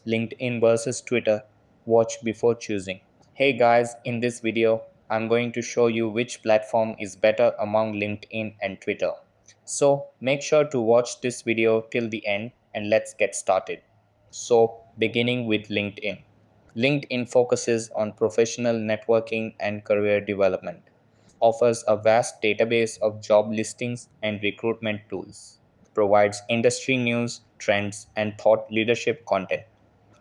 LinkedIn versus Twitter. Watch before choosing. Hey guys, in this video, I'm going to show you which platform is better among LinkedIn and Twitter. So make sure to watch this video till the end and let's get started. So, beginning with LinkedIn. LinkedIn focuses on professional networking and career development, offers a vast database of job listings and recruitment tools, provides industry news, trends, and thought leadership content.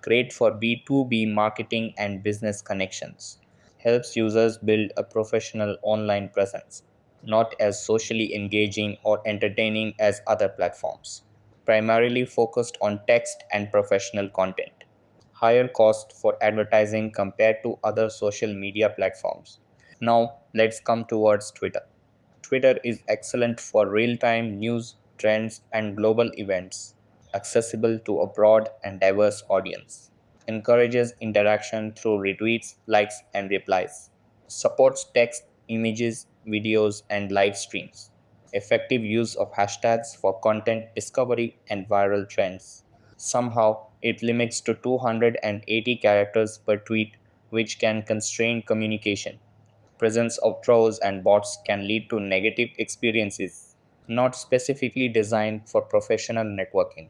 Great for B2B marketing and business connections. Helps users build a professional online presence. Not as socially engaging or entertaining as other platforms. Primarily focused on text and professional content. Higher cost for advertising compared to other social media platforms. Now, let's come towards Twitter. Twitter is excellent for real time news, trends, and global events, accessible to a broad and diverse audience. Encourages interaction through retweets, likes, and replies. Supports text, images, videos, and live streams. Effective use of hashtags for content discovery and viral trends. Somehow, it limits to 280 characters per tweet, which can constrain communication. Presence of trolls and bots can lead to negative experiences, not specifically designed for professional networking.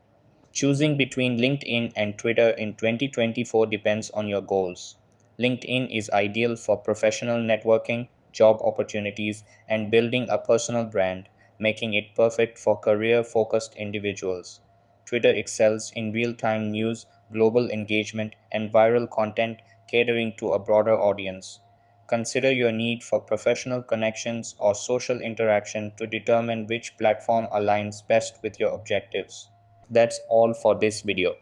Choosing between LinkedIn and Twitter in 2024 depends on your goals. LinkedIn is ideal for professional networking, job opportunities, and building a personal brand, making it perfect for career focused individuals. Twitter excels in real time news, global engagement, and viral content catering to a broader audience. Consider your need for professional connections or social interaction to determine which platform aligns best with your objectives. That's all for this video.